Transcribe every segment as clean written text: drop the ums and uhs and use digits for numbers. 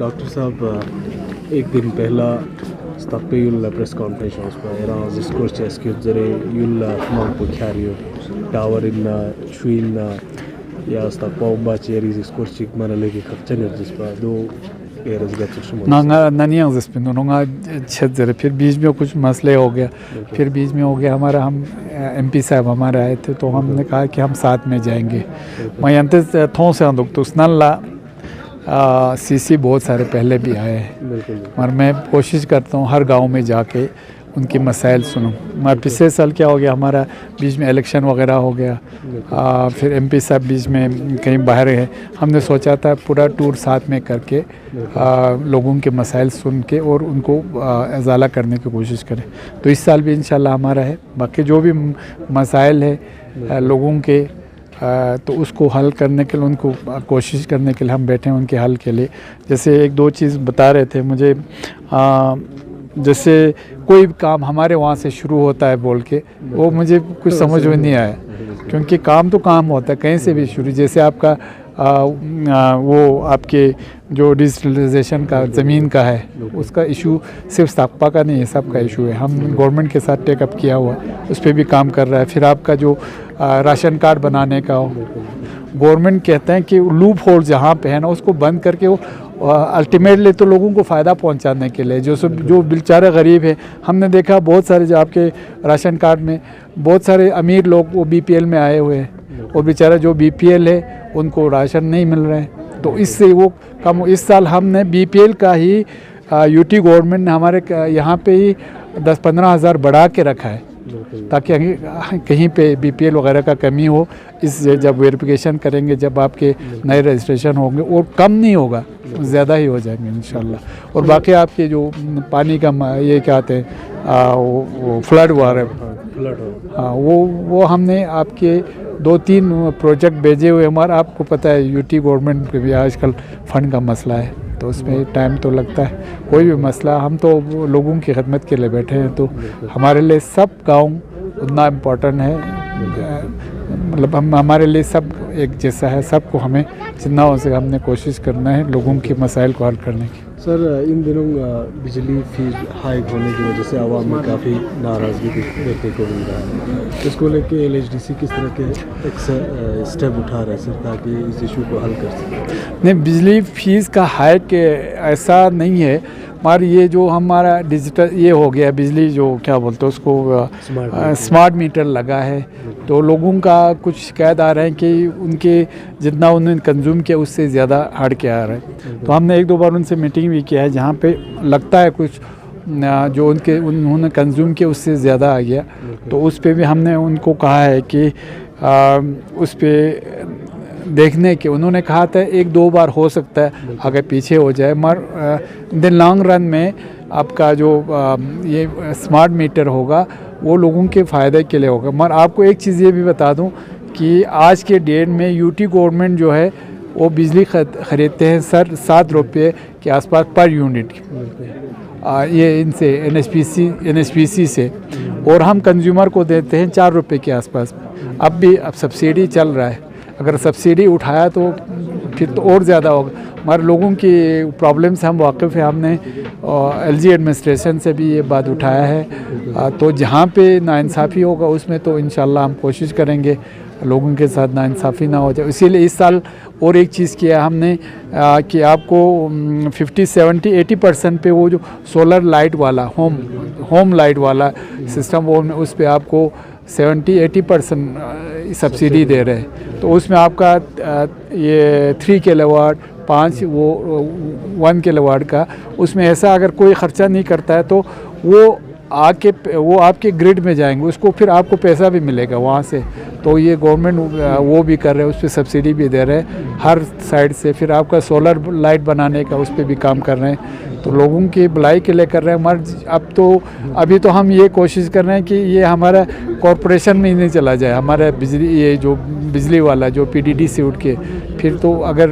Doctor साहब एक दिन पहला staqpi yulla press conference pa era discourse execute zare yulla mam po khario tower in twin ya staqpa ba cheri discourse chik mana legi khapchen dispa do eras gatsu ना ननिया जिसमें दोनों का छत जरे फिर बीच में कुछ मसले हो गया, फिर बीच में हो गया हमारा हम एमपी साहब हमारे आए थे तो हमने कहा कि हम साथ में जाएंगे मैं अंत थों से दुख तो स्नल्ला सीसी बहुत सारे पहले भी आए हैं और मैं कोशिश करता हूँ हर गांव में जाके उनकी मसाइल सुनूं। मैं पिछले साल क्या हो गया हमारा बीच में इलेक्शन वगैरह हो गया, फिर एमपी साहब बीच में कहीं बाहर है, हमने सोचा था पूरा टूर साथ में करके लोगों के मसाइल सुन के और उनको इजाला करने की कोशिश करें। तो इस साल भी इंशाल्लाह हमारा है, बाकी जो भी मसाइल है लोगों के तो उसको हल करने के लिए उनको कोशिश करने के लिए हम बैठे हैं उनके हल के लिए। जैसे एक दो चीज़ बता रहे थे मुझे, जैसे कोई काम हमारे वहाँ से शुरू होता है बोल के वो मुझे कुछ समझ में नहीं आया, क्योंकि काम तो काम होता है कहीं से भी शुरू। जैसे आपका वो आपके जो डिजिटलाइजेशन का ज़मीन का है उसका इशू सिर्फ साकपा का नहीं है, सबका इशू है। हम गवर्नमेंट के साथ टेकअप किया हुआ उस पर भी काम कर रहा है। फिर आपका जो राशन कार्ड बनाने का हो, गवर्नमेंट कहते हैं कि लूप होल जहाँ पे है ना उसको बंद करके वो अल्टीमेटली तो लोगों को फ़ायदा पहुंचाने के लिए जो बेचारे गरीब है, हमने देखा बहुत सारे जो आपके राशन कार्ड में बहुत सारे अमीर लोग वो बीपीएल में आए हुए हैं और बेचारा जो बीपीएल है उनको राशन नहीं मिल रहे हैं। तो इससे वो कम, इस साल हमने बीपीएल का ही यूटी गवर्नमेंट ने हमारे यहाँ पे ही 10-15 हज़ार बढ़ा के रखा है ताकि कहीं पे बीपीएल वगैरह का कमी हो। इस जब वेरिफिकेशन करेंगे, जब आपके नए रजिस्ट्रेशन होंगे और कम नहीं होगा, ज़्यादा ही हो जाएंगे इंशाल्लाह। और बाकी आपके जो पानी का ये क्या कहते हैं वो फ्लड वाटर, हाँ वो हमने आपके 2-3 प्रोजेक्ट भेजे हुए हमारे। आपको पता है यूटी गवर्नमेंट पे भी आजकल फ़ंड का मसला है तो उसमें टाइम तो लगता है। कोई भी मसला, हम तो लोगों की खिदमत के लिए बैठे हैं, तो हमारे लिए सब गांव उतना इम्पोर्टेंट है, मतलब हम हमारे लिए सब एक जैसा है। सबको हमें जितना हो सके हमने कोशिश करना है लोगों के मसाइल को हल करने की। सर इन दिनों बिजली फीस हाइक होने की वजह से आवाम में काफ़ी नाराज़गी देखने को मिल रहा है, इसको लेके एलएचडीसी किस तरह के एक स्टेप उठा रहा है सर ताकि इस इशू को हल कर सके? नहीं, बिजली फीस का हाइक ऐसा नहीं है, मगर ये जो हमारा डिजिटल ये हो गया बिजली जो क्या बोलते हैं उसको स्मार्ट मीटर लगा है, तो लोगों का कुछ शिकायत आ रहे हैं कि उनके जितना उन्होंने कंज्यूम किया उससे ज़्यादा हट के आ रहा है। तो हमने 1-2 बार उनसे मीटिंग भी किया है जहाँ पे लगता है कुछ जो उन्होंने कंज्यूम किया उससे ज़्यादा आ गया, तो उस पर भी हमने उनको कहा है कि उस पर देखने के, उन्होंने कहा था 1-2 बार हो सकता है अगर पीछे हो जाए, मगर इन लॉन्ग रन में आपका जो ये स्मार्ट मीटर होगा वो लोगों के फ़ायदे के लिए होगा। मगर आपको एक चीज़ ये भी बता दूं कि आज के डेट में यूटी गवर्नमेंट जो है वो बिजली ख़रीदते हैं सर 7 रुपये के आसपास पर यूनिट, ये इनसे एनएचपीसी से, और हम कंज्यूमर को देते हैं 4 रुपये के आसपास। अब सब्सिडी चल रहा है, अगर सब्सिडी उठाया तो फिर तो और ज़्यादा होगा। मगर लोगों की प्रॉब्लम से हम वाकिफ़ है, हमने एलजी एडमिनिस्ट्रेशन से भी ये बात उठाया है। तो जहाँ पे नाइंसाफ़ी होगा उसमें तो इंशाल्लाह हम कोशिश करेंगे लोगों के साथ नाइंसाफ़ी ना हो जाए। इसीलिए इस साल और एक चीज़ किया हमने कि आपको 50-70-80% पे वो जो सोलर लाइट वाला होम लाइट वाला सिस्टम वो उस पर आपको 70-80% सब्सिडी दे रहे हैं। तो उसमें आपका ये 3 किलोवाट 1 किलोवाट का, उसमें ऐसा अगर कोई ख़र्चा नहीं करता है तो वो आपके ग्रिड में जाएंगे, उसको फिर आपको पैसा भी मिलेगा वहाँ से। तो ये गवर्नमेंट वो भी कर रहे हैं, उस पर सब्सिडी भी दे रहे हैं हर साइड से। फिर आपका सोलर लाइट बनाने का उस पर भी काम कर रहे हैं, तो लोगों की भलाई के लिए कर रहे हैं। मगर अभी तो हम ये कोशिश कर रहे हैं कि ये हमारा कॉरपोरेशन में ही नहीं चला जाए, हमारा ये जो बिजली वाला जो पीडीडी से उठ के, फिर तो अगर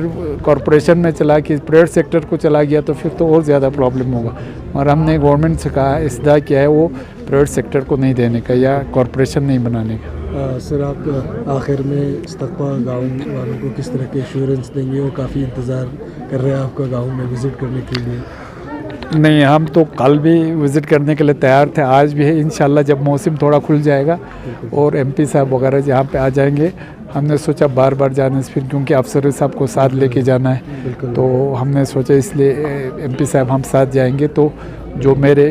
कॉरपोरेशन में चला कि प्राइवेट सेक्टर को चला गया तो फिर तो और ज़्यादा प्रॉब्लम होगा। और हमने गवर्नमेंट से कहा, इस्दा किया है वो प्राइवेट सेक्टर को नहीं देने का या कॉरपोरेशन नहीं बनाने का। सर, आप आखिर में इस्तकपा गाँव वालों को किस तरह के एश्योरेंस देंगे? और काफ़ी इंतज़ार कर रहे हैं आपका गाँव में विज़िट करने के लिए। नहीं, हम तो कल भी विज़िट करने के लिए तैयार थे, आज भी है। इंशाल्लाह जब मौसम थोड़ा खुल जाएगा और एमपी साहब वगैरह जहाँ पे आ जाएंगे, हमने सोचा बार बार जाने से फिर, क्योंकि अफसर साहब को साथ लेके जाना है, तो हमने सोचा इसलिए एमपी साहब हम साथ जाएंगे। तो जो मेरे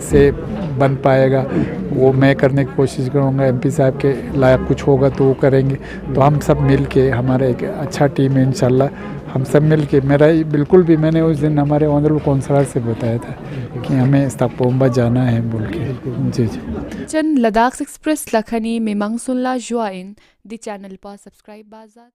से बन पाएगा वो मैं करने की कोशिश करूँगा, एमपी साहब के लायक कुछ होगा तो वो करेंगे। तो हम सब मिल के, हमारा एक अच्छा टीम है इंशाल्लाह, हम सब मिल के, बिल्कुल भी मैंने उस दिन हमारे ऑनरेबल कौंसलर से बताया था कि हमें इस्तकपा जाना है बोल के। जी जी। चन लद्दाख एक्सप्रेस लखनी मिमांग सुनला जुआइन दी चैनल पर सब्सक्राइब बाजात।